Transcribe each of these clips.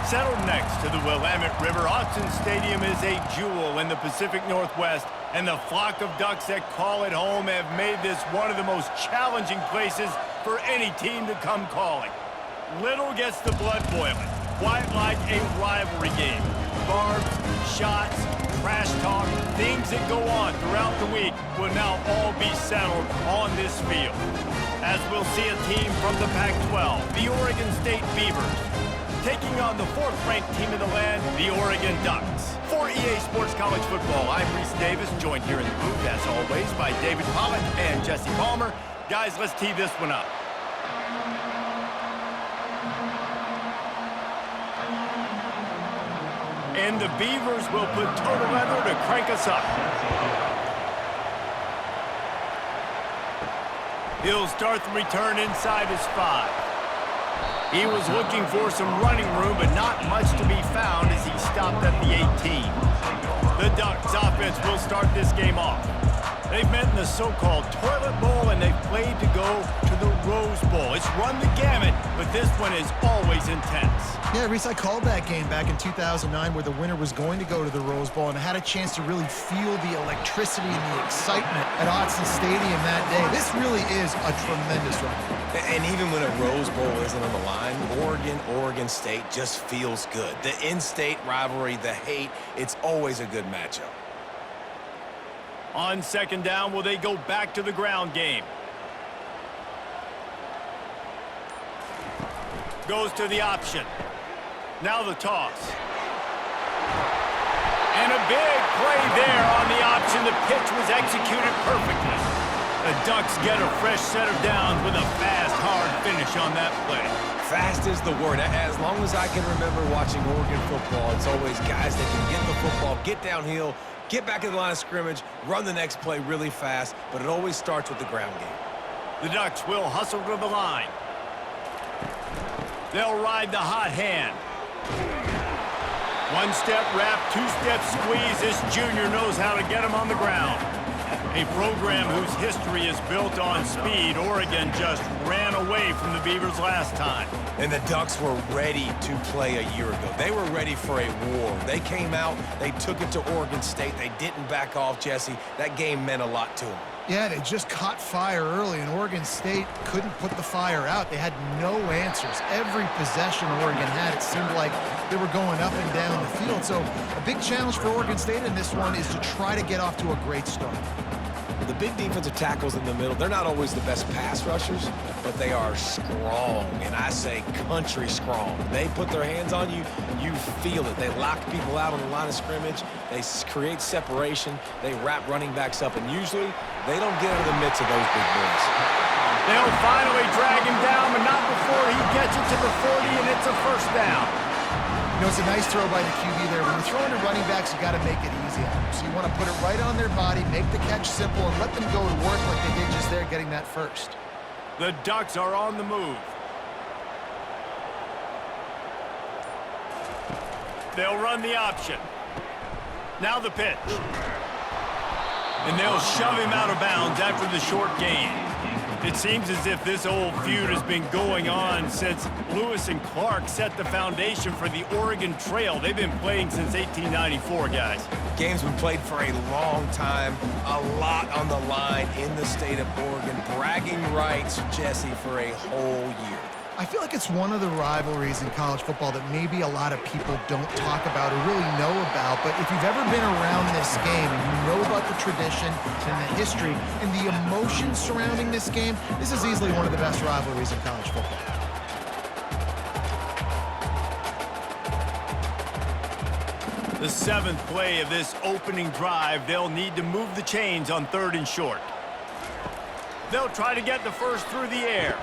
Settled next to the Willamette River, Autzen Stadium is a jewel in the Pacific Northwest, and the flock of Ducks that call it home have made this one of the most challenging places for any team to come calling. Little gets the blood boiling, quite like a rivalry game. Barbs, shots, trash talk, things that go on throughout the week will now all be settled on this field. As we'll see a team from the Pac-12, the Oregon State Beavers, taking on the fourth-ranked team in the land, the Oregon Ducks. For EA Sports College Football, I'm Reese Davis, joined here in the booth, as always, by David Pollock and Jesse Palmer. Guys, let's tee this one up. And the Beavers will put total leather to crank us up. He'll start the return inside his 5. He was looking for some running room, but not much to be found as he stopped at the 18. The Ducks offense will start this game off. They've met in the so-called toilet bowl, and they've played to go to the Rose Bowl. It's run the gamut, but this one is always intense. Yeah, Reese, I called that game back in 2009 where the winner was going to go to the Rose Bowl, and I had a chance to really feel the electricity and the excitement at Autzen Stadium that day. This really is a tremendous run. And even when a Rose Bowl isn't on the line, Oregon State just feels good. The in-state rivalry, the hate, it's always a good matchup. On second down, will they go back to the ground game? Goes to the option. Now the toss. And a big play there on the option. The pitch was executed perfectly. The Ducks get a fresh set of downs with a fast, hard finish on that play. Fast is the word. As long as I can remember watching Oregon football, it's always guys that can get the football, get downhill, get back in the line of scrimmage, run the next play really fast, but it always starts with the ground game. The Ducks will hustle to the line. They'll ride the hot hand. One-step wrap, two-step squeeze. This junior knows how to get him on the ground. A program whose history is built on speed. Oregon just ran away from the Beavers last time. And the Ducks were ready to play a year ago. They were ready for a war. They came out, they took it to Oregon State. They didn't back off, Jesse. That game meant a lot to them. Yeah, they just caught fire early, and Oregon State couldn't put the fire out. They had no answers. Every possession Oregon had, it seemed like they were going up and down the field. So a big challenge for Oregon State in this one is to try to get off to a great start. The big defensive tackles in the middle, they're not always the best pass rushers, but they are strong, and I say country strong. They put their hands on you, you feel it. They lock people out on the line of scrimmage. They create separation. They wrap running backs up, and usually they don't get into the midst of those big boys. They'll finally drag him down, but not before he gets it to the 40, and it's a first down. You know, it's a nice throw by the QB there. When you're throwing to running backs, you got to make it easy on them. So you want to put it right on their body, make the catch simple, and let them go to work like they did just there, getting that first. The Ducks are on the move. They'll run the option. Now the pitch. And they'll shove him out of bounds after the short gain. It seems as if this old feud has been going on since Lewis and Clark set the foundation for the Oregon Trail. They've been playing since 1894, guys. Game's been played for a long time, a lot on the line in the state of Oregon. Bragging rights, Jesse, for a whole year. I feel like it's one of the rivalries in college football that maybe a lot of people don't talk about or really know about, but if you've ever been around this game and you know about the tradition and the history and the emotion surrounding this game, this is easily one of the best rivalries in college football. The 7th play of this opening drive, they'll need to move the chains on 3rd and short. They'll try to get the first through the air.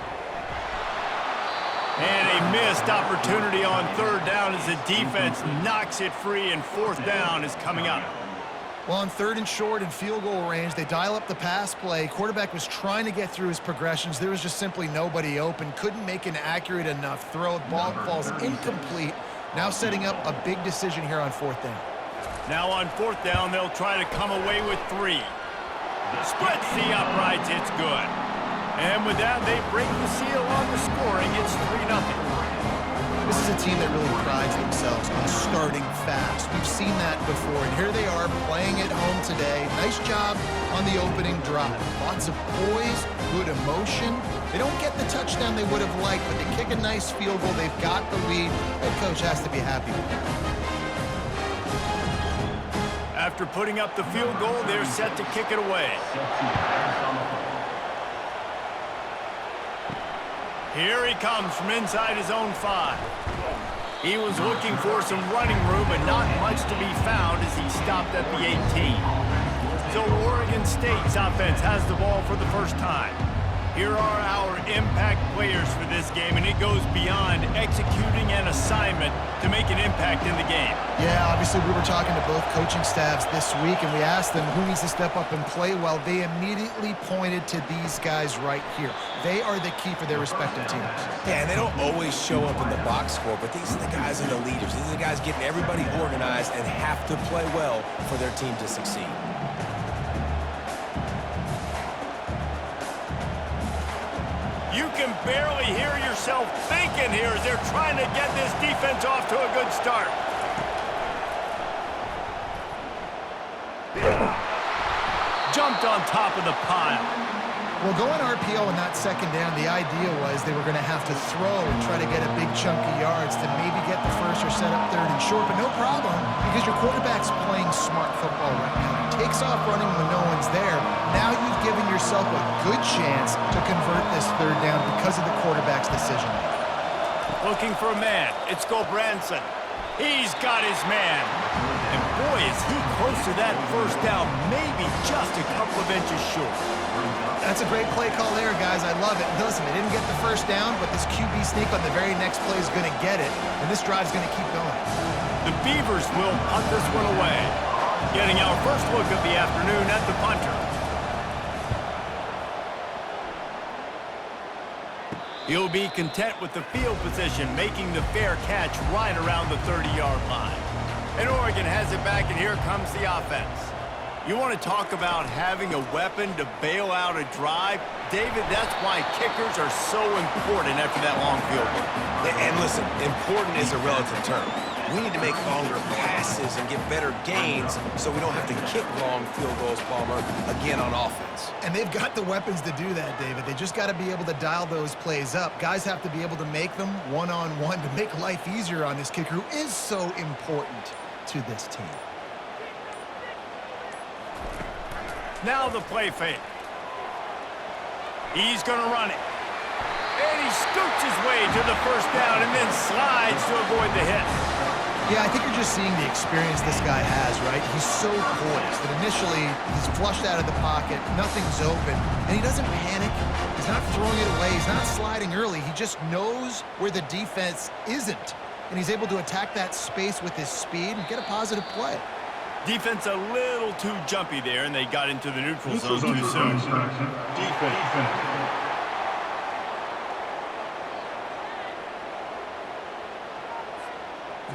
And a missed opportunity on 3rd down as the defense knocks it free, and 4th down is coming up. Well, on 3rd and short and field goal range, they dial up the pass play. Quarterback was trying to get through his progressions. There was just simply nobody open. Couldn't make an accurate enough throw. The ball falls incomplete. Now setting up a big decision here on 4th down. Now on 4th down, they'll try to come away with 3. Splits the uprights. It's good. And with that, they break the seal on the scoring. It's 3-0. This is a team that really prides themselves on starting fast. We've seen that before, and here they are playing at home today. Nice job on the opening drive. Lots of poise, good emotion. They don't get the touchdown they would have liked, but they kick a nice field goal. They've got the lead. Head coach has to be happy with that. After putting up the field goal, they're set to kick it away. Here he comes from inside his own 5. He was looking for some running room, but not much to be found as he stopped at the 18. So Oregon State's offense has the ball for the first time. Here are our impact players for this game, and it goes beyond executing an assignment to make an impact in the game. Yeah, obviously we were talking to both coaching staffs this week, and we asked them who needs to step up and play well. They immediately pointed to these guys right here. They are the key for their respective teams. Yeah, and they don't always show up in the box score, but these are the guys and the leaders. These are the guys getting everybody organized and have to play well for their team to succeed. You can barely hear yourself thinking here as they're trying to get this defense off to a good start. Jumped on top of the pile. Well, going RPO in that second down, the idea was they were going to have to throw and try to get a big chunk of yards to maybe get the first or set up third and short, but no problem because your quarterback's playing smart football right now. He takes off running when no one's there. Now you've given yourself a good chance to convert this third down because of the quarterback's decision. Looking for a man. It's Branson. He's got his man. And boy, is he close to that first down, maybe just a couple of inches short. That's a great play call there, guys. I love it. Listen, they didn't get the first down, but this QB sneak on the very next play is going to get it, and this drive's going to keep going. The Beavers will punt this one away. Getting our first look of the afternoon at the punter. He'll be content with the field position, making the fair catch right around the 30-yard line. And Oregon has it back, and here comes the offense. You want to talk about having a weapon to bail out a drive? David, that's why kickers are so important after that long field goal. And listen, important is a relative term. We need to make longer passes and get better gains so we don't have to kick long field goals, Palmer, again on offense. And they've got the weapons to do that, David. They just got to be able to dial those plays up. Guys have to be able to make them one-on-one to make life easier on this kicker who is so important to this team. Now the play fake. He's going to run it. And he scoots his way to the first down and then slides to avoid the hit. Yeah, I think you're just seeing the experience this guy has, right? He's so poised that initially he's flushed out of the pocket, nothing's open, and he doesn't panic. He's not throwing it away. He's not sliding early. He just knows where the defense isn't, and he's able to attack that space with his speed and get a positive play. Defense a little too jumpy there, and they got into the neutral zone too soon.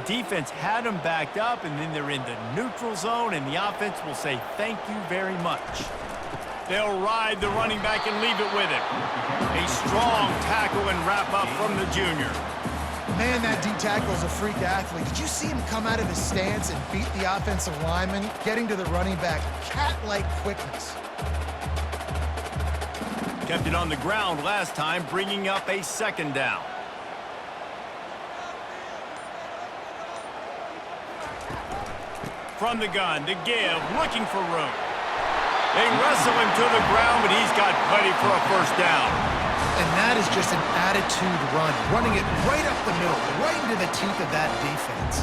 Defense had them backed up, and then they're in the neutral zone, and the offense will say thank you very much. They'll ride the running back and leave it with him. A strong tackle and wrap up from the junior. Man, that D-tackle is a freak athlete. Did you see him come out of his stance and beat the offensive lineman, getting to the running back? Cat-like quickness. Kept it on the ground last time, bringing up a second down. From the gun, to give, looking for room. They wrestle him to the ground, but he's got plenty for a first down. And that is just an attitude run, running it right up the middle, right into the teeth of that defense.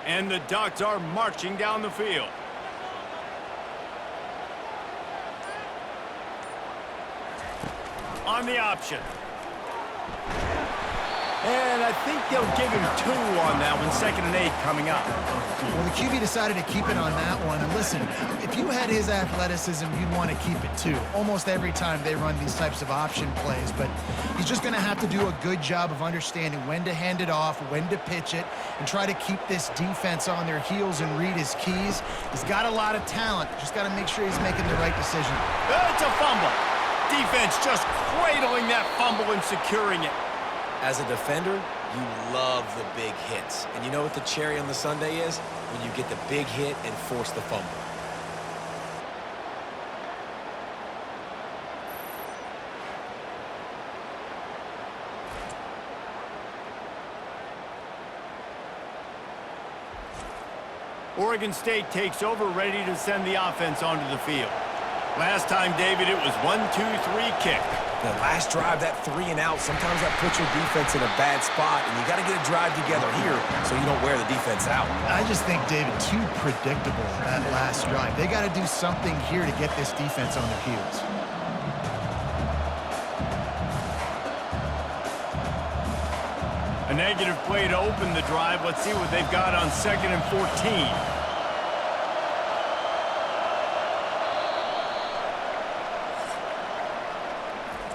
And the Ducks are marching down the field. On the option. And I think they'll give him 2 on that one, 2nd and 8 coming up. Well, the QB decided to keep it on that one. And listen, if you had his athleticism, you'd want to keep it too. Almost every time they run these types of option plays. But he's just going to have to do a good job of understanding when to hand it off, when to pitch it, and try to keep this defense on their heels and read his keys. He's got a lot of talent. Just got to make sure he's making the right decision. It's a fumble. Defense just cradling that fumble and securing it. As a defender, you love the big hits. And you know what the cherry on the sundae is? When you get the big hit and force the fumble. Oregon State takes over, ready to send the offense onto the field. Last time, David, it was 1-2-3 kick. The last drive, that 3 and out, sometimes that puts your defense in a bad spot, and you got to get a drive together here so you don't wear the defense out. I just think, David, too predictable that last drive. They got to do something here to get this defense on their heels. A negative play to open the drive. Let's see what they've got on 2nd and 14.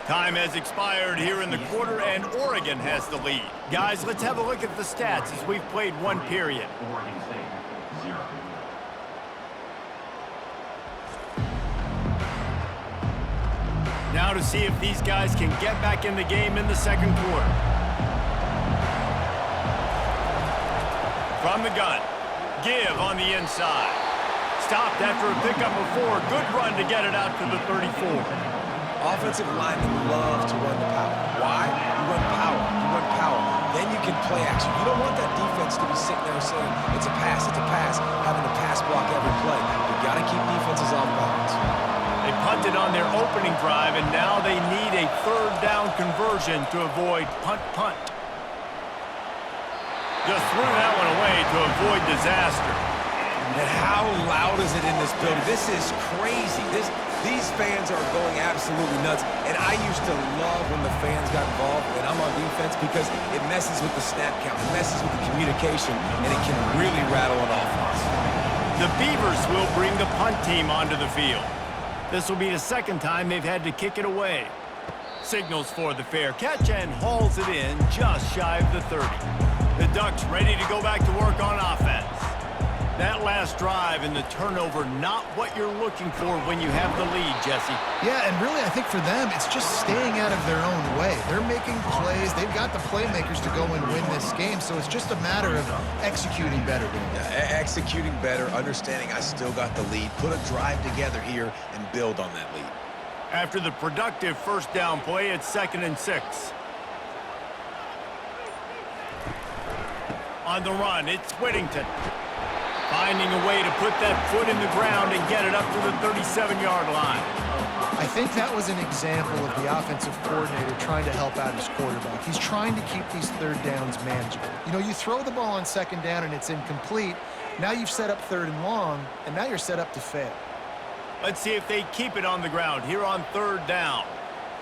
Time has expired here in the quarter, and Oregon has the lead. Guys, let's have a look at the stats as we've played 1 period. Oregon State, 0. Now to see if these guys can get back in the game in the 2nd quarter. From the gun, give on the inside. Stopped after a pickup of 4. Good run to get it out to the 34. Offensive linemen love to run the power. Why? You run power. You run power. Then you can play action. You don't want that defense to be sitting there saying, it's a pass, having to pass block every play. You got to keep defenses off balance. They punted on their opening drive, and now they need a 3rd down conversion to avoid punt. Just threw that one away to avoid disaster. And how loud is it in this building? This is crazy. These fans are going absolutely nuts. And I used to love when the fans got involved and I'm on defense because it messes with the snap count. It messes with the communication, and it can really rattle an offense. The Beavers will bring the punt team onto the field. This will be the 2nd time they've had to kick it away. Signals for the fair catch and hauls it in just shy of the 30. The Ducks ready to go back to work on offense. That last drive and the turnover, not what you're looking for when you have the lead, Jesse. Yeah, and really, I think for them, it's just staying out of their own way. They're making plays. They've got the playmakers to go and win this game, so it's just a matter of executing better. Executing better, understanding I still got the lead, put a drive together here, and build on that lead. After the productive 1st down play, it's 2nd and 6. On the run, it's Whittington. Finding a way to put that foot in the ground and get it up to the 37-yard line. I think that was an example of the offensive coordinator trying to help out his quarterback. He's trying to keep these 3rd downs manageable. You know, you throw the ball on 2nd down and it's incomplete. Now you've set up 3rd and long, and now you're set up to fail. Let's see if they keep it on the ground here on 3rd down.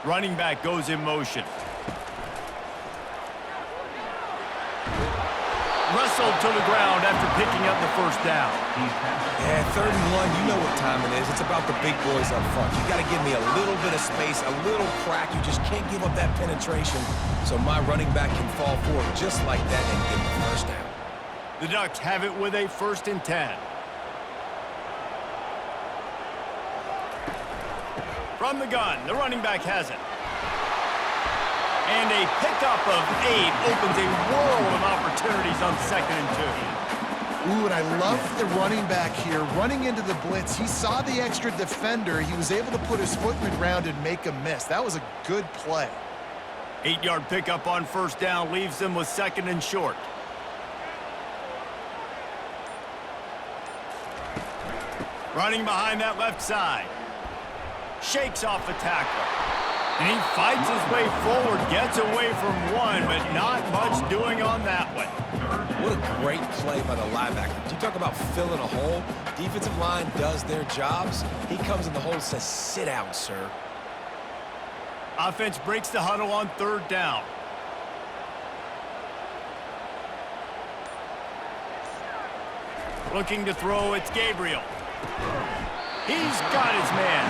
Running back goes in motion. Wrestled to the ground after picking up the 1st down. Yeah, 3rd and 1, you know what time it is. It's about the big boys up front. You got to give me a little bit of space, a little crack. You just can't give up that penetration. So my running back can fall forward just like that and get the 1st down. The Ducks have it with a 1st and 10. From the gun, the running back has it. And a pickup of 8 opens a world of opportunities on 2nd and 2. Ooh, and I love the running back here. Running into the blitz, he saw the extra defender. He was able to put his foot in the ground and make a miss. That was a good play. 8-yard pickup on 1st down leaves them with 2nd and short. Running behind that left side. Shakes off the tackler. And he fights his way forward, gets away from one, but not much doing on that one. What a great play by the linebacker. You talk about filling a hole. Defensive line does their jobs. He comes in the hole and says, sit down, sir. Offense breaks the huddle on 3rd down. Looking to throw, it's Gabriel. He's got his man.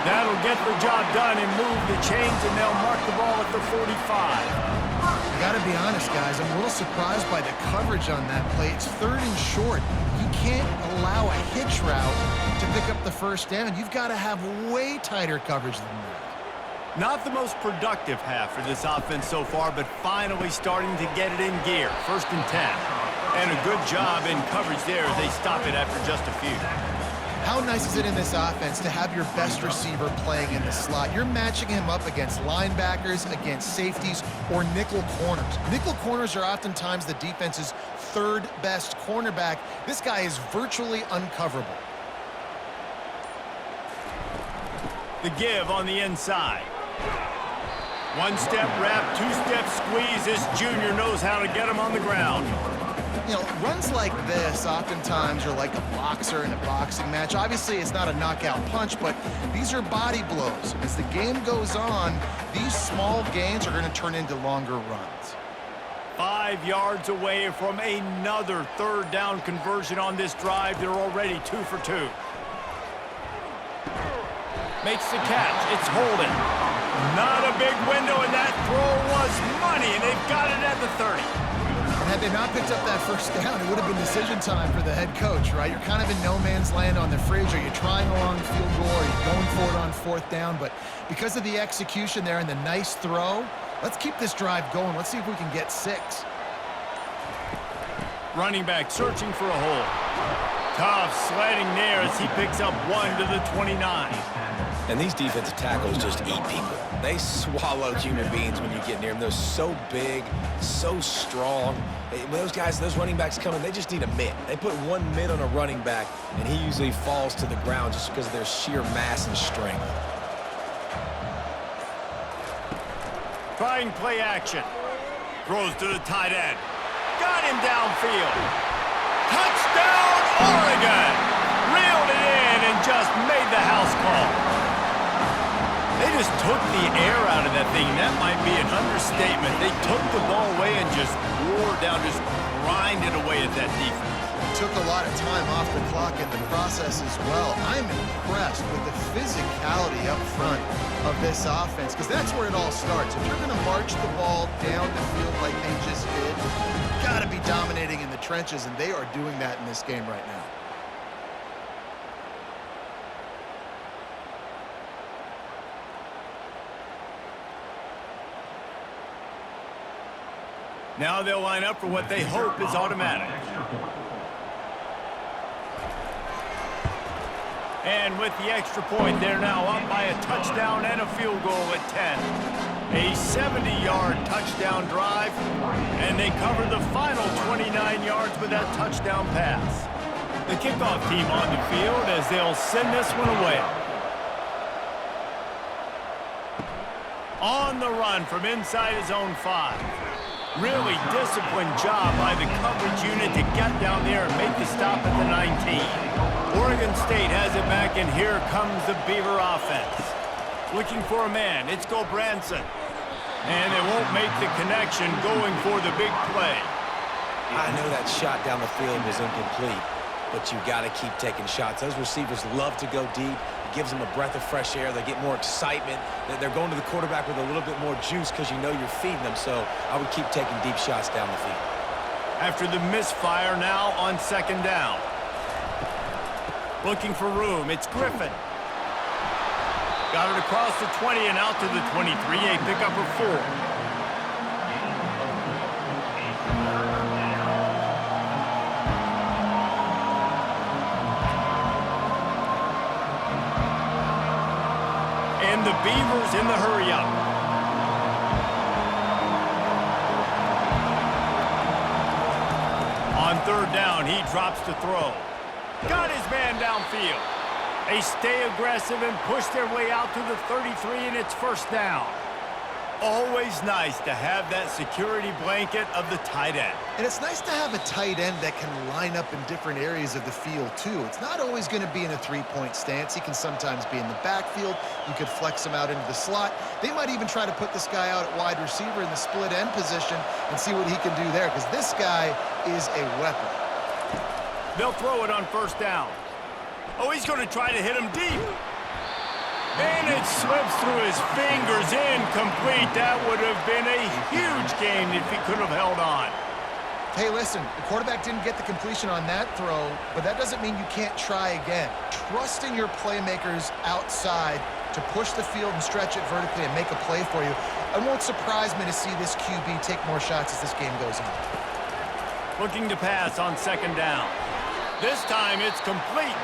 That'll get the job done and move the chains, and they'll mark the ball at the 45. I gotta be honest, guys, I'm a little surprised by the coverage on that play. It's 3rd and short. You can't allow a hitch route to pick up the first down. You've got to have way tighter coverage than that. Not the most productive half for this offense so far, but finally starting to get it in gear. 1st and 10. And a good job in coverage there as they stop it after just a few. How nice is it in this offense to have your best receiver playing in the slot? You're matching him up against linebackers, against safeties, or nickel corners. Nickel corners are oftentimes the defense's 3rd best cornerback. This guy is virtually uncoverable. The give on the inside. 1-step wrap, 2-step squeeze. This junior knows how to get him on the ground. You know, runs like this oftentimes are like a boxer in a boxing match. Obviously, it's not a knockout punch, but these are body blows. As the game goes on, these small gains are going to turn into longer runs. 5 yards away from another 3rd down conversion on this drive. They're already 2 for 2. Makes the catch. It's holding. Not a big window, and that throw was money, and they've got it at the 30. And had they not picked up that first down, it would have been decision time for the head coach, right? You're kind of in no man's land on the fridge. Are you trying a long field goal? Are you going for it on 4th down? But because of the execution there and the nice throw, let's keep this drive going. Let's see if we can get 6. Running back searching for a hole. Tough sledding there as he picks up 1 to the 29. And these defensive tackles just eat people. They swallow human beings when you get near them. They're so big, so strong. When those guys, those running backs come in, they just need a mitt. They put 1 mitt on a running back, and he usually falls to the ground just because of their sheer mass and strength. Trying play action. Throws to the tight end. Got him downfield. Touchdown, Oregon! Reeled it in and just made the house call. They just took the air out of that thing. That might be an understatement. They took the ball away and just wore down, just grinded away at that defense. Took a lot of time off the clock in the process as well. I'm impressed with the physicality up front of this offense, because that's where it all starts. If you're going to march the ball down the field like they just did, you've got to be dominating in the trenches, and they are doing that in this game right now. Now they'll line up for what they hope is automatic. And with the extra point, they're now up by a touchdown and a field goal at 10. A 70-yard touchdown drive, and they cover the final 29 yards with that touchdown pass. The kickoff team on the field as they'll send this one away. On the run from inside his own 5. Really disciplined job by the coverage unit to get down there and make the stop at the 19. Oregon State has it back, and here comes the Beaver offense. Looking for a man. It's Gobranson. And they won't make the connection, going for the big play. I know that shot down the field was incomplete, but you got to keep taking shots. Those receivers love to go deep. It gives them a breath of fresh air. They get more excitement. They're going to the quarterback with a little bit more juice because you know you're feeding them. So I would keep taking deep shots down the field. After the misfire, now on 2nd down. Looking for room. It's Griffin. Got it across the 20 and out to the 23. A pickup of 4. And the Beavers in the hurry-up. On 3rd down, he drops to throw. Got his man downfield. They stay aggressive and push their way out to the 33, and it's 1st down. Always nice to have that security blanket of the tight end. And it's nice to have a tight end that can line up in different areas of the field, too. It's not always going to be in a 3-point stance. He can sometimes be in the backfield. You could flex him out into the slot. They might even try to put this guy out at wide receiver in the split end position and see what he can do there, because this guy is a weapon. They'll throw it on first down. Oh, he's going to try to hit him deep. And it slips through his fingers, incomplete. That would have been a huge gain if he could have held on. Hey, listen, the quarterback didn't get the completion on that throw, but that doesn't mean you can't try again. Trusting your playmakers outside to push the field and stretch it vertically and make a play for you. It won't surprise me to see this QB take more shots as this game goes on. Looking to pass on second down. This time it's complete.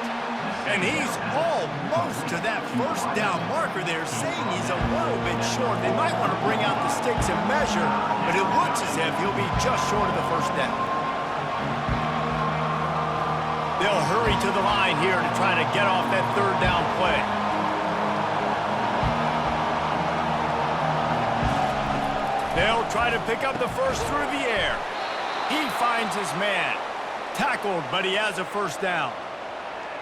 And he's almost to that first down marker there, saying he's a little bit short. They might want to bring out the sticks and measure, but it looks as if he'll be just short of the first down. They'll hurry to the line here to try to get off that third down play. They'll try to pick up the first through the air. He finds his man. Tackled, but he has a first down.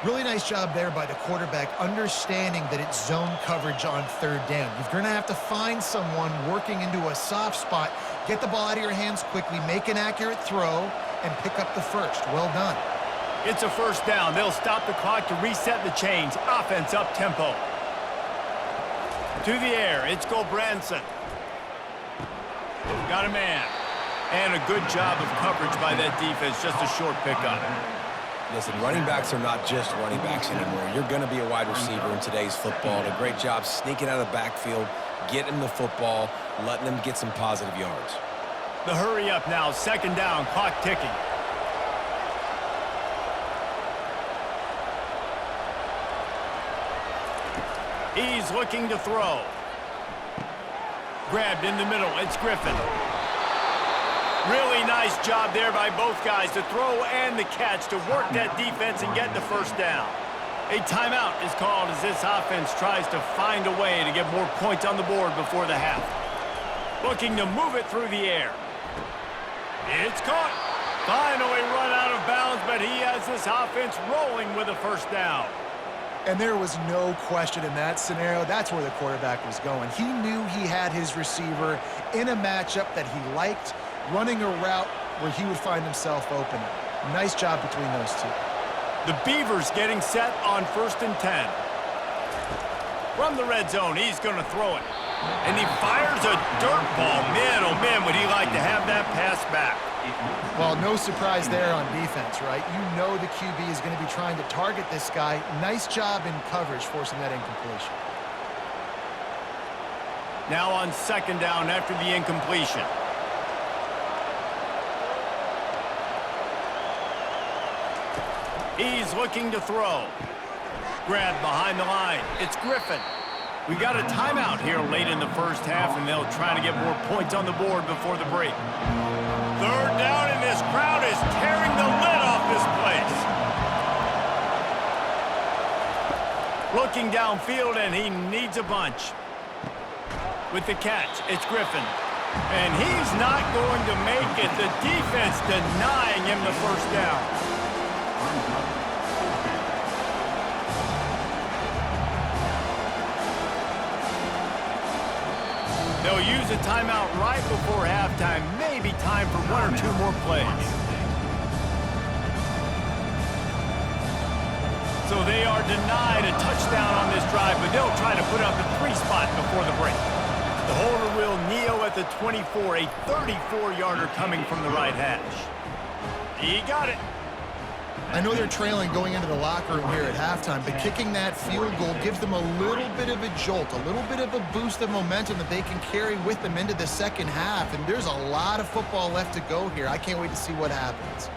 Really nice job there by the quarterback, understanding that it's zone coverage on third down. You're going to have to find someone working into a soft spot, get the ball out of your hands quickly, make an accurate throw, and pick up the first. Well done. It's a first down. They'll stop the clock to reset the chains. Offense up tempo. To the air, it's Branson. Got a man. And a good job of coverage by that defense, just a short pickup. Listen, running backs are not just running backs anymore. You're going to be a wide receiver in today's football. A great job sneaking out of the backfield, getting the football, letting them get some positive yards. The hurry up now, second down, clock ticking. He's looking to throw. Grabbed in the middle, it's Griffin. Really nice job there by both guys to throw and the catch to work that defense and get the first down. A timeout is called as this offense tries to find a way to get more points on the board before the half. Looking to move it through the air. It's caught. Finally run out of bounds, but he has this offense rolling with a first down. And there was no question in that scenario. That's where the quarterback was going. He knew he had his receiver in a matchup that he liked, running a route where he would find himself open. Nice job between those two. The Beavers getting set on 1st and 10. From the red zone, he's going to throw it. And he fires a dirt ball. Man, oh man, would he like to have that pass back. Well, no surprise there on defense, right? You know the QB is going to be trying to target this guy. Nice job in coverage, forcing that incompletion. Now on second down after the incompletion. He's looking to throw. Grabbed behind the line. It's Griffin. We got a timeout here late in the first half, and they'll try to get more points on the board before the break. Third down, and this crowd is tearing the lid off this place. Looking downfield, and he needs a bunch. With the catch, it's Griffin. And he's not going to make it. The defense denying him the first down. They'll use a timeout right before halftime. Maybe time for one or two more plays. So they are denied a touchdown on this drive, but they'll try to put up a 3 spot before the break. The holder will kneel at the 24, a 34-yarder coming from the right hash. He got it. I know they're trailing going into the locker room here at halftime, but kicking that field goal gives them a little bit of a jolt, a little bit of a boost of momentum that they can carry with them into the second half. And there's a lot of football left to go here. I can't wait to see what happens.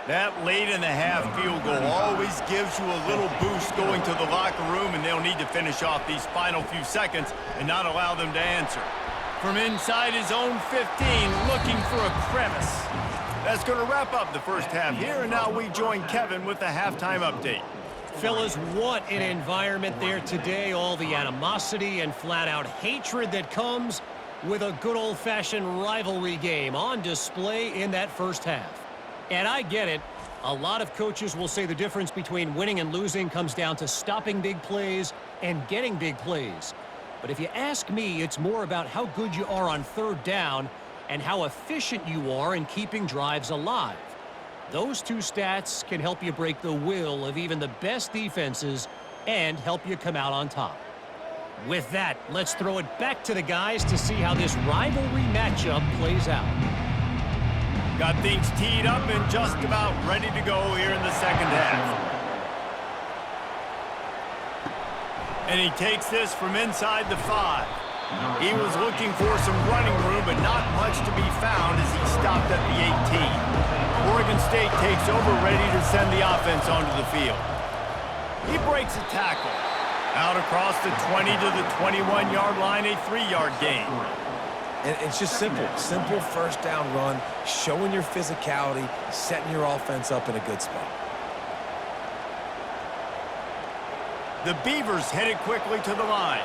That late in the half field goal always gives you a little boost going to the locker room, and they'll need to finish off these final few seconds and not allow them to answer. From inside his own 15, looking for a crevice. That's going to wrap up the first half here, and now we join Kevin with the halftime update. Fellas, what an environment there today. All the animosity and flat-out hatred that comes. with a good old-fashioned rivalry game on display in that first half. And I get it. A lot of coaches will say the difference between winning and losing comes down to stopping big plays and getting big plays. But if you ask me, it's more about how good you are on third down and how efficient you are in keeping drives alive. Those two stats can help you break the will of even the best defenses and help you come out on top. With that, let's throw it back to the guys to see how this rivalry matchup plays out. Got things teed up and just about ready to go here in the second half. And he takes this from inside the 5. He was looking for some running room, but not much to be found as he stopped at the 18. Oregon State takes over, ready to send the offense onto the field. He breaks a tackle. Out across the 20 to the 21-yard line, a 3-yard gain. And it's just simple. Simple first down run, showing your physicality, setting your offense up in a good spot. The Beavers headed quickly to the line.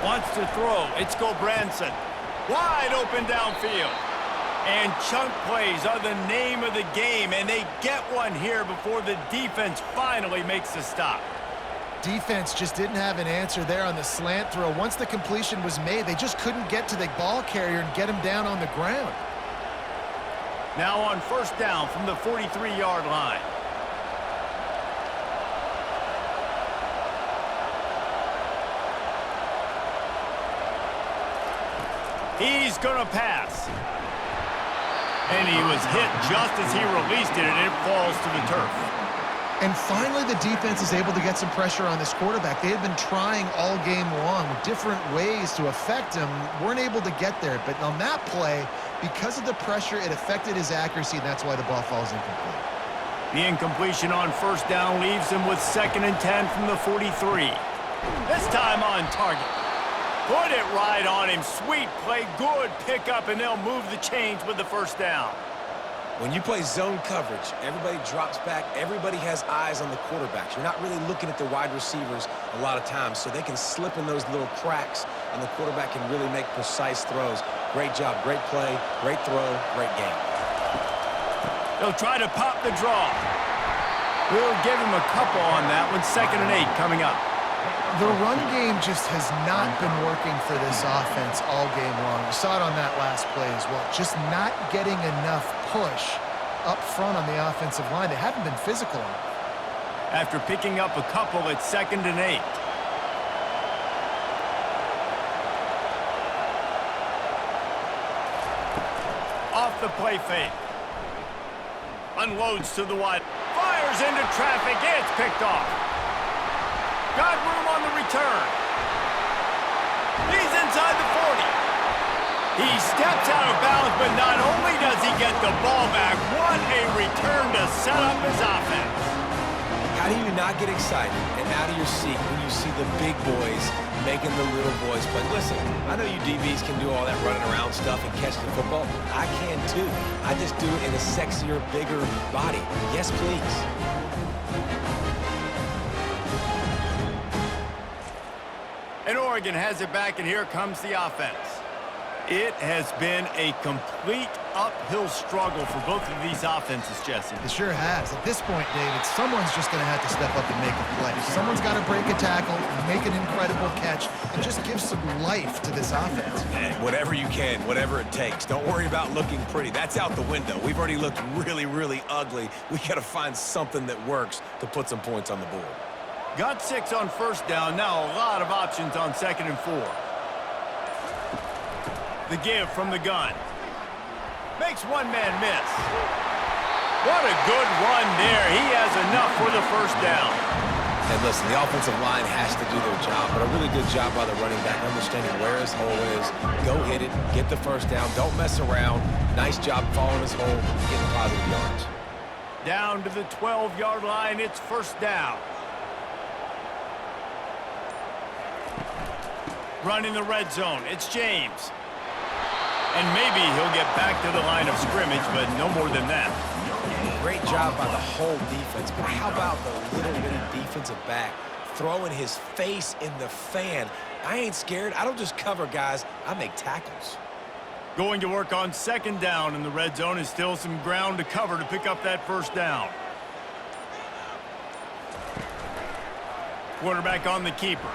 Wants to throw. It's Gobranson. Wide open downfield. And chunk plays are the name of the game, and they get one here before the defense finally makes the stop. Defense just didn't have an answer there on the slant throw. Once the completion was made, they just couldn't get to the ball carrier and get him down on the ground. Now on first down from the 43-yard line. He's going to pass. And he was hit just as he released it, and it falls to the turf. And finally, the defense is able to get some pressure on this quarterback. They had been trying all game long with different ways to affect him, weren't able to get there. But on that play, because of the pressure, it affected his accuracy, and that's why the ball falls incomplete. The incompletion on first down leaves him with 2nd and 10 from the 43. This time on target. Put it right on him. Sweet play, good pickup, and they'll move the chains with the first down. When you play zone coverage, everybody drops back. Everybody has eyes on the quarterbacks. You're not really looking at the wide receivers a lot of times, so they can slip in those little cracks, and the quarterback can really make precise throws. Great job, great play, great throw, great game. They'll try to pop the draw. We'll give him a couple on that one. 2nd and 8 coming up. The run game just has not been working for this offense all game long. We saw it on that last play as well. Just not getting enough push up front on the offensive line. They haven't been physical enough. After picking up a couple, it's 2nd and 8. Off the play fake. Unloads to the wide. Fires into traffic. It's picked off. Got room on the return. He's inside the 40. He steps out of bounds, but not only does he get the ball back, what a return to set up his offense. How do you not get excited and out of your seat when you see the big boys making the little boys play? Listen, I know you DBs can do all that running around stuff and catch the football. I can too. I just do it in a sexier, bigger body. Yes, please. And Oregon has it back, and here comes the offense. It has been a complete uphill struggle for both of these offenses, Jesse. It sure has. At this point, David, someone's just going to have to step up and make a play. Someone's got to break a tackle, make an incredible catch, and just give some life to this offense. And whatever you can, whatever it takes. Don't worry about looking pretty. That's out the window. We've already looked really, really ugly. We got to find something that works to put some points on the board. Got 6 on first down. Now a lot of options on 2nd and 4. The give from the gun. Makes one man miss. What a good run there. He has enough for the first down. And listen, the offensive line has to do their job, but a really good job by the running back understanding where his hole is. Go hit it, get the first down, don't mess around. Nice job following his hole, getting positive yards. Down to the 12-yard line, it's first down. Running the red zone, it's James. And maybe he'll get back to the line of scrimmage, but no more than that. great job by the whole defense, but how about the little bitty defensive back throwing his face in the fan? I ain't scared. I don't just cover guys. I make tackles. Going to work on second down, and the red zone is still some ground to cover to pick up that first down. Quarterback on the keeper.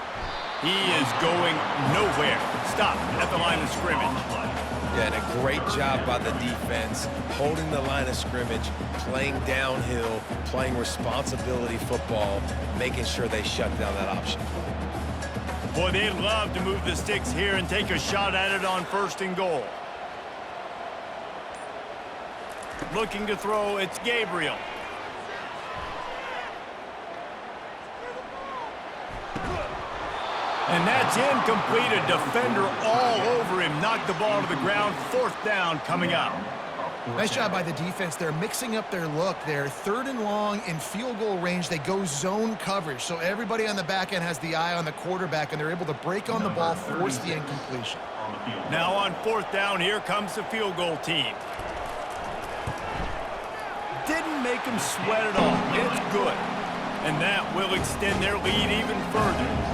He is going nowhere. Stop at the line of scrimmage. Yeah, and a great job by the defense, holding the line of scrimmage, playing downhill, playing responsibility football, making sure they shut down that option play. Boy, they'd love to move the sticks here and take a shot at it on first and goal. Looking to throw, it's Gabriel. And that's incomplete. A defender all over him. Knocked the ball to the ground. Fourth down coming up. Nice job by the defense. They're mixing up their look. They're third and long in field goal range. They go zone coverage. So everybody on the back end has the eye on the quarterback, and they're able to break on the ball, force the incompletion. Now on fourth down, here comes the field goal team. Didn't make him sweat at all. It's good. And that will extend their lead even further.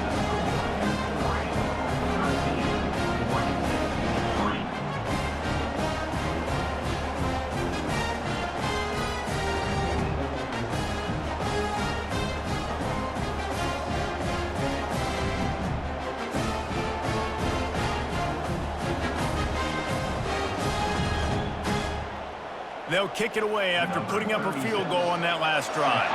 They'll kick it away after putting up a field goal on that last drive.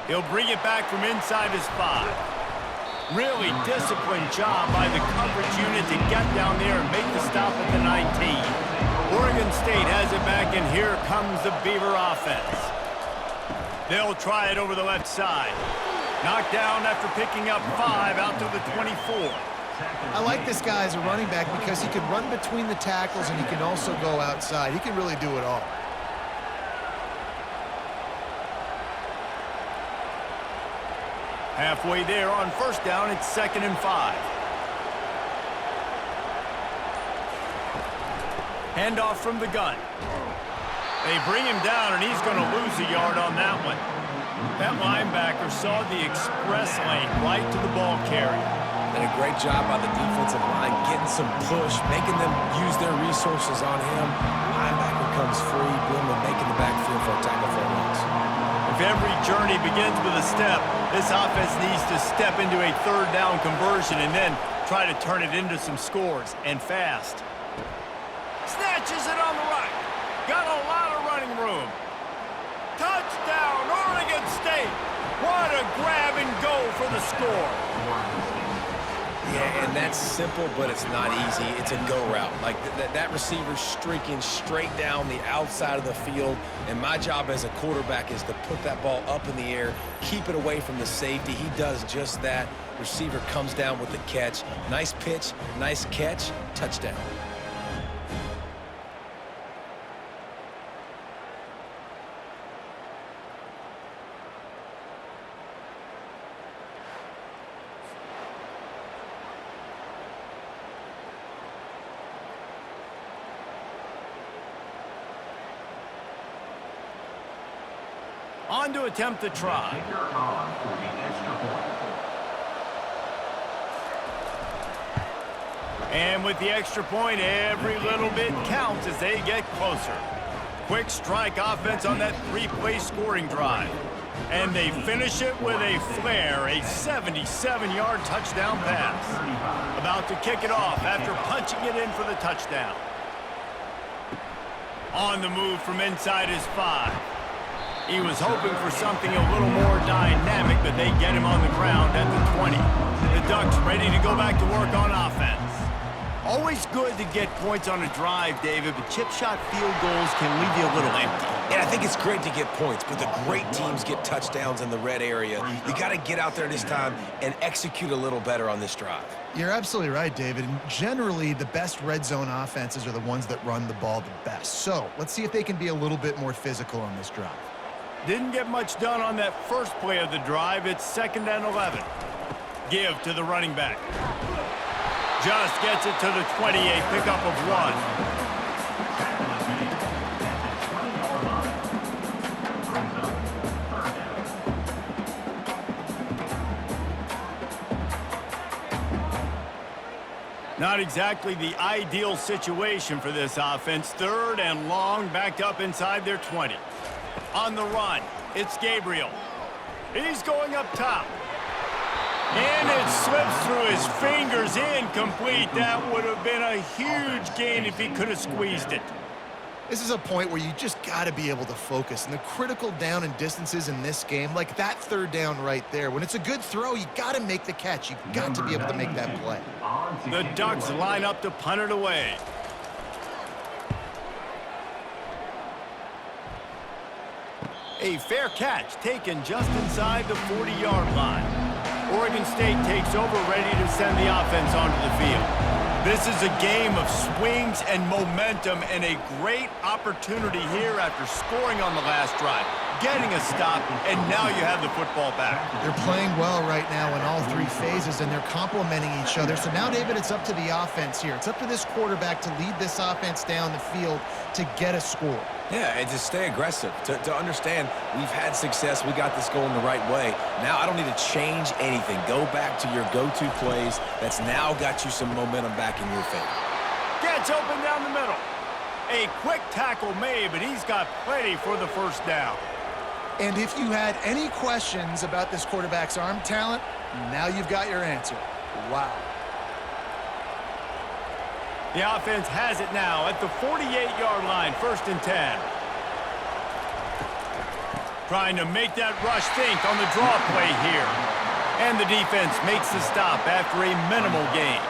He'll bring it back from inside his 5. Really disciplined job by the coverage unit to get down there and make the stop at the 19. Oregon State has it back, and here comes the Beaver offense. They'll try it over the left side. Knocked down after picking up 5 out to the 24. I like this guy as a running back because he can run between the tackles and he can also go outside. He can really do it all. Halfway there on first down, it's 2nd and 5. Handoff from the gun. They bring him down, and he's going to lose a yard on that one. That linebacker saw the express lane right to the ball carrier. And a great job by the defensive line, getting some push, making them use their resources on him. Linebacker comes free, boom, and making the backfield for a tackle for a loss. If every journey begins with a step, this offense needs to step into a third down conversion and then try to turn it into some scores, and fast. Snatches it on the right. Got a lot of running room. Touchdown, Oregon State. What a grab and go for the score. Yeah, and that's simple, but it's not easy. It's a go route. Like that receiver streaking straight down the outside of the field, and my job as a quarterback is to put that ball up in the air, keep it away from the safety. He does just that. Receiver comes down with the catch. Nice pitch, nice catch, touchdown. On to attempt the try. Kicker on for the extra point. And with the extra point, every little bit counts as they get closer. Quick strike offense on that 3-play scoring drive. And they finish it with a flair, a 77-yard touchdown pass. About to kick it off after punching it in for the touchdown. On the move from inside his 5. He was hoping for something a little more dynamic, but they get him on the ground at the 20. The Ducks ready to go back to work on offense. Always good to get points on a drive, David, but chip shot field goals can leave you a little empty. And I think it's great to get points, but the great teams get touchdowns in the red area. You got to get out there this time and execute a little better on this drive. You're absolutely right, David. And generally, the best red zone offenses are the ones that run the ball the best. So let's see if they can be a little bit more physical on this drive. Didn't get much done on that first play of the drive. It's 2nd and 11. Give to the running back. Just gets it to the 20, a pickup of 1. Not exactly the ideal situation for this offense. Third and long, backed up inside their 20. On the run, it's Gabriel. He's going up top. And it slips through his fingers, incomplete. That would have been a huge gain if he could have squeezed it. This is a point where you just got to be able to focus. And the critical down and distances in this game, like that third down right there, when it's a good throw, you got to make the catch. You got to be able to make that play. The Ducks line up to punt it away. A fair catch taken just inside the 40-yard line. Oregon State takes over, ready to send the offense onto the field. This is a game of swings and momentum, and a great opportunity here after scoring on the last drive, getting a stop, and now you have the football back. They're playing well right now in all three phases, and they're complementing each other. So now, David, it's up to the offense here. It's up to this quarterback to lead this offense down the field to get a score. Yeah, and to stay aggressive, to understand we've had success, we got this going the right way. Now I don't need to change anything. Go back to your go-to plays. That's now got you some momentum back in your favor. Gets open down the middle. A quick tackle made, but he's got plenty for the first down. And if you had any questions about this quarterback's arm talent, now you've got your answer. Wow. The offense has it now at the 48-yard line, 1st and 10. Trying to make that rush think on the draw play here. And the defense makes the stop after a minimal gain.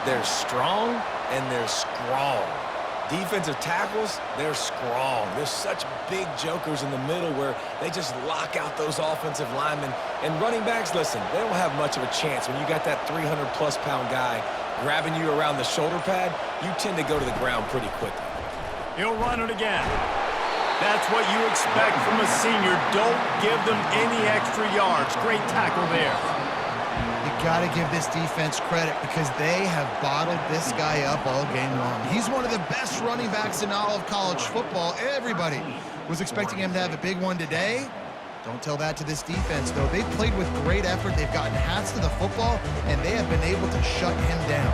They're strong and they're scrawl. Defensive tackles, they're scrawl. There's such big jokers in the middle where they just lock out those offensive linemen. And running backs, listen, they don't have much of a chance. When you got that 300-plus pound guy grabbing you around the shoulder pad, you tend to go to the ground pretty quickly. He'll run it again. That's what you expect from a senior. Don't give them any extra yards. Great tackle there. You got to give this defense credit because they have bottled this guy up all game long. He's one of the best running backs in all of college football. Everybody was expecting him to have a big one today. Don't tell that to this defense, though. They've played with great effort. They've gotten hats to the football, and they have been able to shut him down.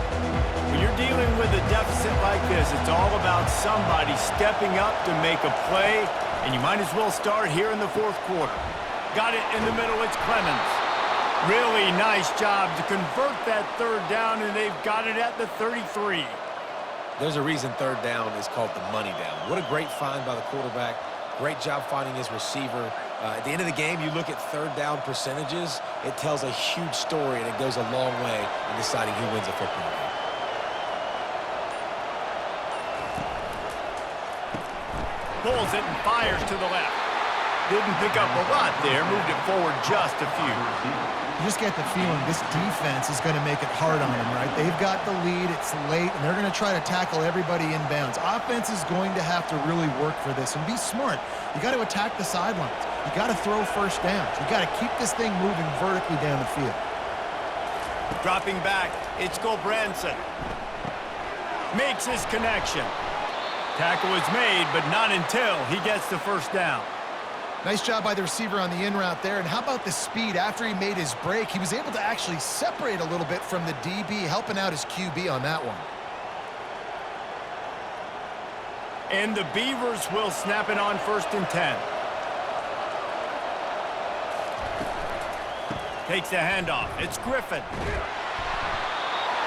When you're dealing with a deficit like this, it's all about somebody stepping up to make a play, and you might as well start here in the 4th quarter. Got it in the middle. It's Clemens. Really nice job to convert that 3rd down, and they've got it at the 33. There's a reason 3rd down is called the money down. What a great find by the quarterback. Great job finding his receiver. At the end of the game, you look at 3rd down percentages. It tells a huge story, and it goes a long way in deciding who wins a football game. Pulls it and fires to the left. Didn't pick up a lot there. Moved it forward just a few. You just get the feeling this defense is going to make it hard on them, right? They've got the lead. It's late, and they're going to try to tackle everybody inbounds. Offense is going to have to really work for this and be smart. You got to attack the sidelines. You got to throw first downs. You got to keep this thing moving vertically down the field. Dropping back, it's Gulbranson. Makes his connection. Tackle is made, but not until he gets the first down. Nice job by the receiver on the in route there. And how about the speed? After he made his break, he was able to actually separate a little bit from the DB, helping out his QB on that one. And the Beavers will snap it on 1st and 10. Takes the handoff. It's Griffin.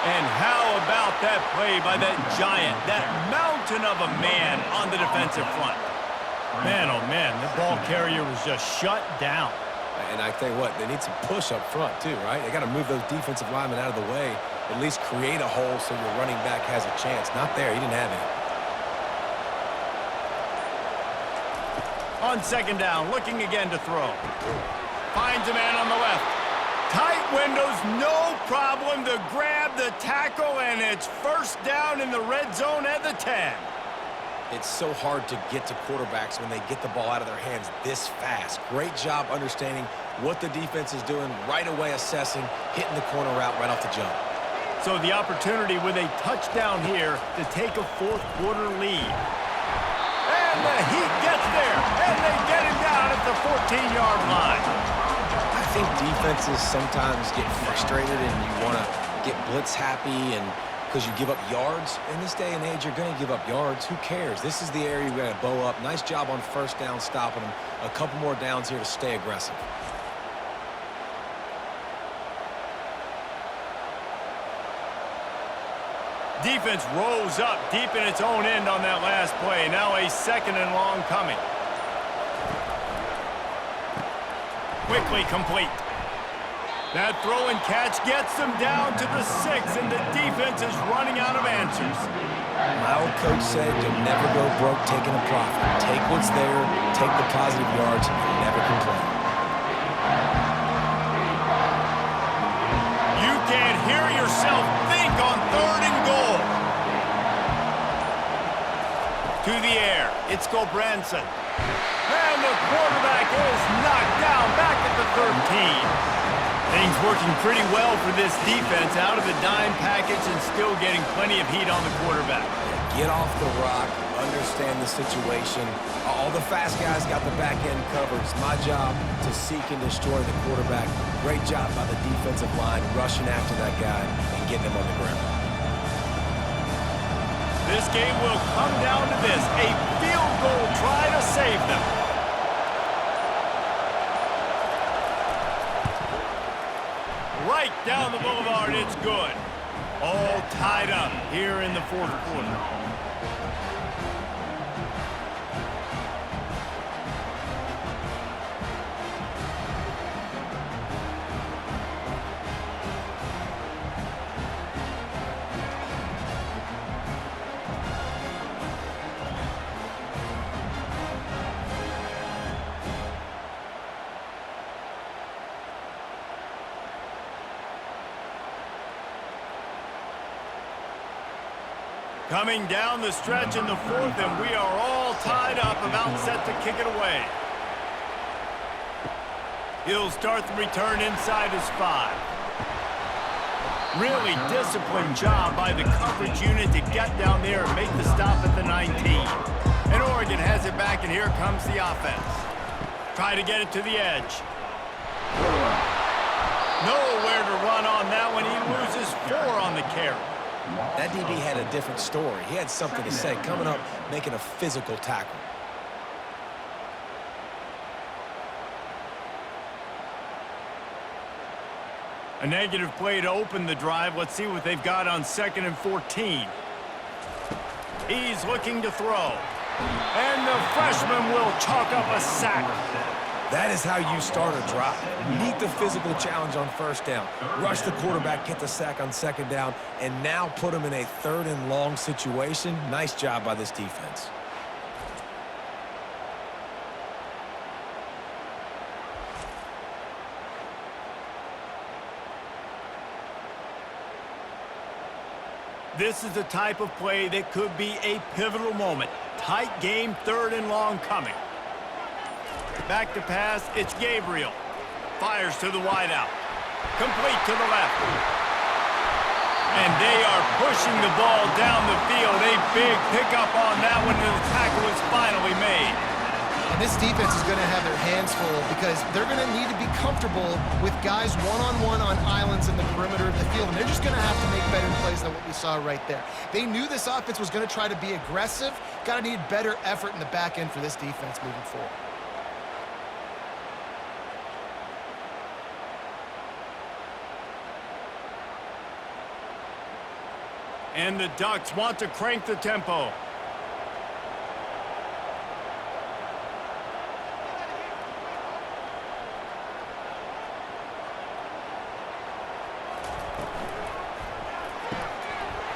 And how about that play by that giant, that mountain of a man on the defensive front? Man, oh man, the ball carrier was just shut down. And I tell you what, they need some push up front too, right? They got to move those defensive linemen out of the way, at least create a hole so your running back has a chance. Not there, he didn't have any. On 2nd down, looking again to throw. Finds a man on the left. Tight windows, no problem to grab the tackle, and it's 1st down in the red zone at the 10. It's so hard to get to quarterbacks when they get the ball out of their hands this fast. Great job understanding what the defense is doing, right away assessing, hitting the corner route right off the jump. So the opportunity with a touchdown here to take a 4th quarter lead. And the Heat gets there, and they get him down at the 14-yard line. I think defenses sometimes get frustrated and you want to get blitz happy and because you give up yards. In this day and age, you're going to give up yards. Who cares? This is the area you're going to bow up. Nice job on first down stopping them. A couple more downs here to stay aggressive. Defense rose up deep in its own end on that last play. Now a 2nd and long coming. Quickly complete. That throw and catch gets them down to the 6, and the defense is running out of answers. My old coach said you'll never go broke taking a profit. Take what's there, take the positive yards, and never complain. You can't hear yourself think on 3rd and goal. To the air, it's Gobranson. And the quarterback is knocked down back at the 13. Things working pretty well for this defense, out of the dime package and still getting plenty of heat on the quarterback. Get off the rock, understand the situation. All the fast guys got the back end covered. It's my job to seek and destroy the quarterback. Great job by the defensive line, rushing after that guy and getting him on the ground. This game will come down to this, a field goal try to save them. Right down the boulevard, it's good. All tied up here in the 4th quarter. Coming down the stretch in the 4th, and we are all tied up, about set to kick it away. He'll start the return inside his 5. Really disciplined job by the coverage unit to get down there and make the stop at the 19. And Oregon has it back, and here comes the offense. Try to get it to the edge. Nowhere to run on that one. He loses 4 on the carry. That DB had a different story. He had something to say, coming up, making a physical tackle. A negative play to open the drive. Let's see what they've got on 2nd and 14. He's looking to throw. And the freshman will chalk up a sack. That is how you start a drive. Meet the physical challenge on first down. Rush the quarterback, get the sack on 2nd down, and now put him in a 3rd and long situation. Nice job by this defense. This is the type of play that could be a pivotal moment. Tight game, 3rd and long coming. Back to pass, it's Gabriel. Fires to the wideout. Complete to the left. And they are pushing the ball down the field. A big pickup on that one, and the tackle is finally made. And this defense is going to have their hands full because they're going to need to be comfortable with guys one-on-one on islands in the perimeter of the field, and they're just going to have to make better plays than what we saw right there. They knew this offense was going to try to be aggressive. Got to need better effort in the back end for this defense moving forward. And the Ducks want to crank the tempo.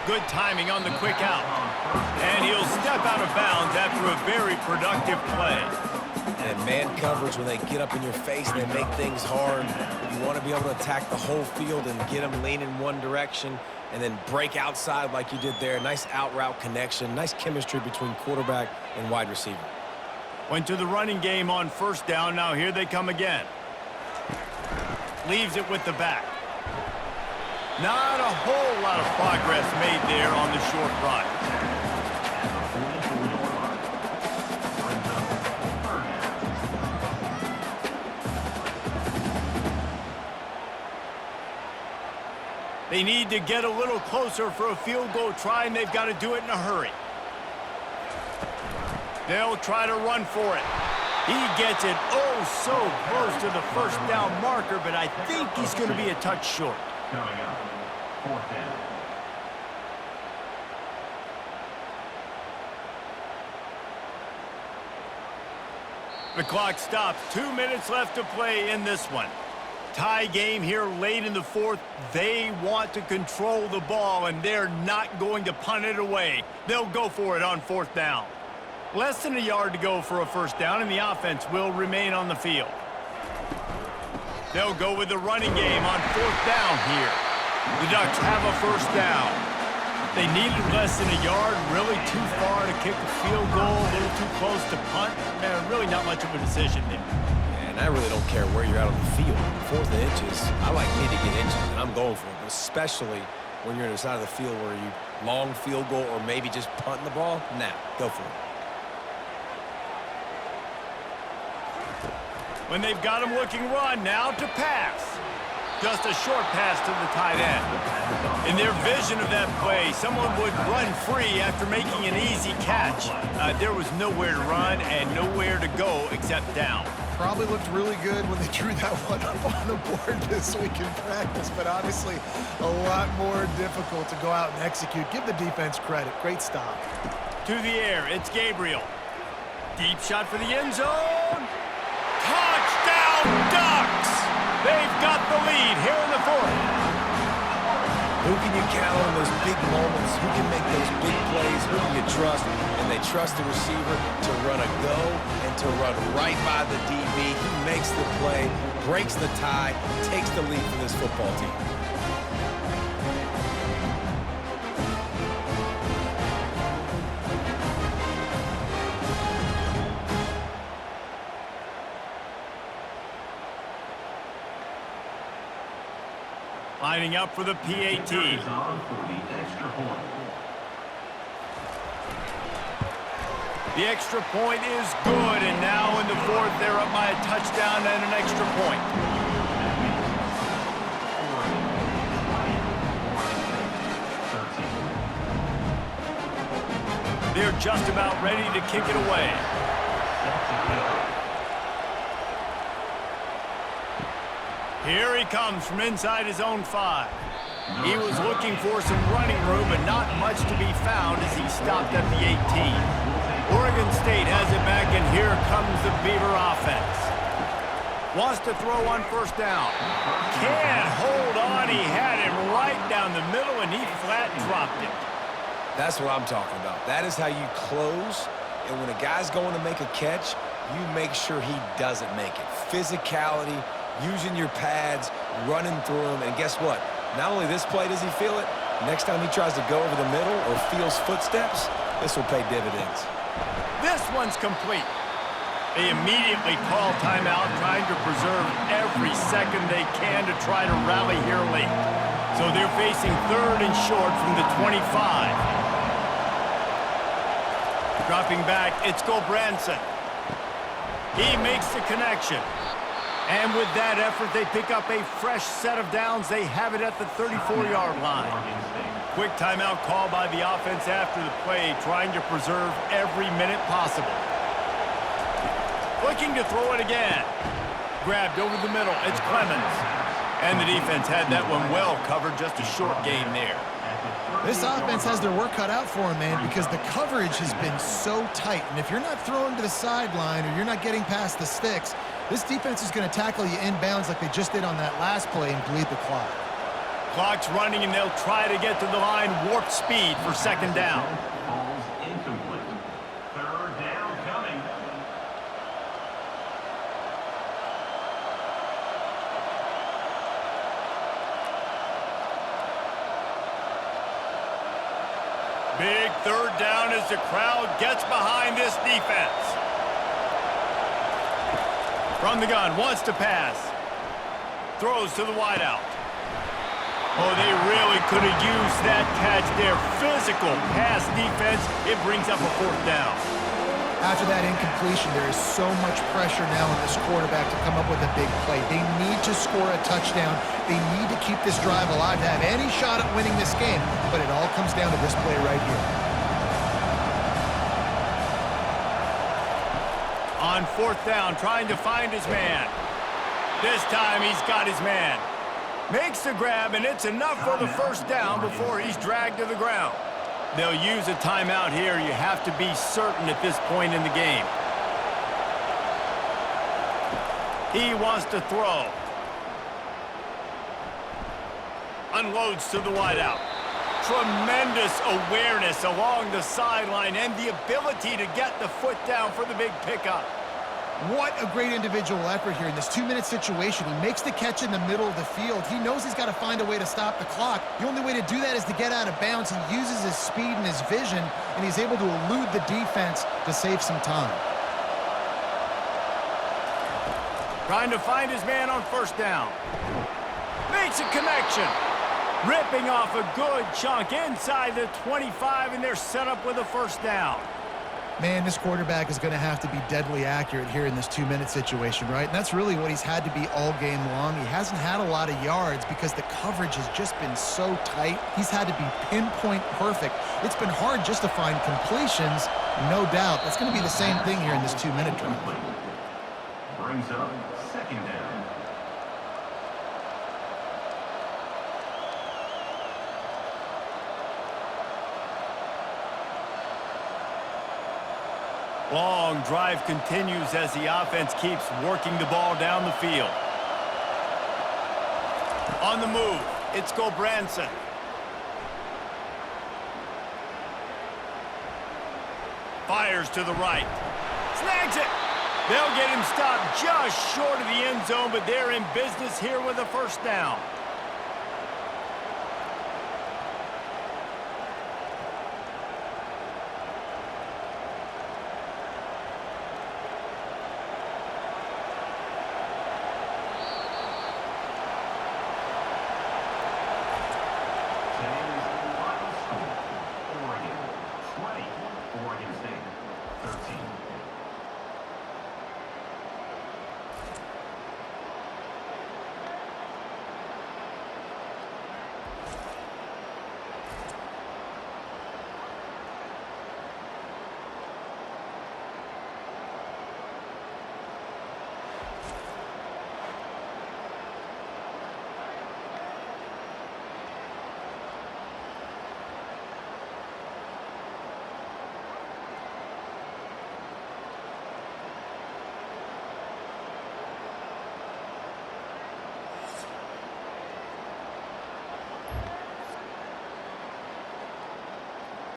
Good timing on the quick out. And he'll step out of bounds after a very productive play. And man coverage, when they get up in your face and they make things hard, you want to be able to attack the whole field and get them leaning one direction and then break outside like you did there. Nice out route connection, nice chemistry between quarterback and wide receiver. Went to the running game on 1st down. Now here they come again. Leaves it with the back. Not a whole lot of progress made there on the short run. They need to get a little closer for a field goal try, and they've got to do it in a hurry. They'll try to run for it. He gets it so close to the first down marker, but I think he's going to be a touch short. Coming up, 4th down. The clock stops. 2 minutes left to play in this one. Tie game here late in the 4th. They want to control the ball, and they're not going to punt it away. They'll go for it on 4th down. Less than a yard to go for a first down, and the offense will remain on the field. They'll go with the running game on 4th down here. The Ducks have a first down. They needed less than a yard, really too far to kick a field goal, a little too close to punt. Man, really not much of a decision there. And I really don't care where you're out on the field. 4th and inches, I like me to get inches, and I'm going for it, but especially when you're on the side of the field where you long field goal or maybe just punting the ball. Nah, go for it. When they've got him looking run, now to pass. Just a short pass to the tight end. In their vision of that play, someone would run free after making an easy catch. There was nowhere to run and nowhere to go except down. Probably looked really good when they drew that one up on the board this week in practice, but obviously a lot more difficult to go out and execute. Give the defense credit. Great stop. To the air, it's Gabriel. Deep shot for the end zone. Touchdown, Ducks! They've got the lead here in the 4th. Who can you count on those big moments? Who can make those big plays? Who can you trust? And they trust the receiver to run a go and to run right by the DB. He makes the play, breaks the tie, takes the lead for this football team. Lining up for the PAT. Is on for the extra point. The extra point is good, and now in the 4th, they're up by a touchdown and an extra point. They're just about ready to kick it away. Here he comes from inside his own 5. He was looking for some running room, but not much to be found as he stopped at the 18. Oregon State has it back, and here comes the Beaver offense. Wants to throw on first down. Can't hold on. He had him right down the middle, and he flat dropped it. That's what I'm talking about. That is how you close, and when a guy's going to make a catch, you make sure he doesn't make it. Physicality, using your pads, running through them, and guess what? Not only this play does he feel it, next time he tries to go over the middle or feels footsteps, this will pay dividends. This one's complete. They immediately call timeout, trying to preserve every second they can to try to rally here late. So they're facing 3rd and short from the 25. Dropping back, it's Gulbranson. He makes the connection. And with that effort, they pick up a fresh set of downs. They have it at the 34-yard line. Quick timeout call by the offense after the play, trying to preserve every minute possible. Looking to throw it again. Grabbed over the middle. It's Clemens. And the defense had that one well covered. Just a short gain there. This offense has their work cut out for them, man, because the coverage has been so tight. And if you're not throwing to the sideline or you're not getting past the sticks, this defense is going to tackle you inbounds like they just did on that last play and bleed the clock. Clock's running, and they'll try to get to the line. Warp speed for second down. Falls incomplete. 3rd down coming. Big 3rd down as the crowd gets behind this defense. From the gun, wants to pass. Throws to the wideout. Oh, they really could have used that catch there. Physical pass defense. It brings up a 4th down. After that incompletion, there is so much pressure now on this quarterback to come up with a big play. They need to score a touchdown. They need to keep this drive alive to have any shot at winning this game. But it all comes down to this play right here. On 4th down, trying to find his man. This time he's got his man. Makes the grab, and it's enough for the first down before he's dragged to the ground. They'll use a timeout here. You have to be certain at this point in the game. He wants to throw. Unloads to the wideout. Tremendous awareness along the sideline and the ability to get the foot down for the big pickup. What a great individual effort here in this 2-minute situation. He makes the catch in the middle of the field. He knows he's got to find a way to stop the clock. The only way to do that is to get out of bounds. He uses his speed and his vision, and he's able to elude the defense to save some time. Trying to find his man on 1st down. Makes a connection. Ripping off a good chunk inside the 25, and they're set up with a 1st down. Man, this quarterback is going to have to be deadly accurate here in this 2-minute situation, right? And that's really what he's had to be all game long. He hasn't had a lot of yards because the coverage has just been so tight. He's had to be pinpoint perfect. It's been hard just to find completions, no doubt. That's going to be the same thing here in this 2-minute drive. Brings up 2nd down. Long drive continues as the offense keeps working the ball down the field. On the move, it's Gobranson. Fires to the right. Snags it. They'll get him stopped just short of the end zone, but they're in business here with a 1st down.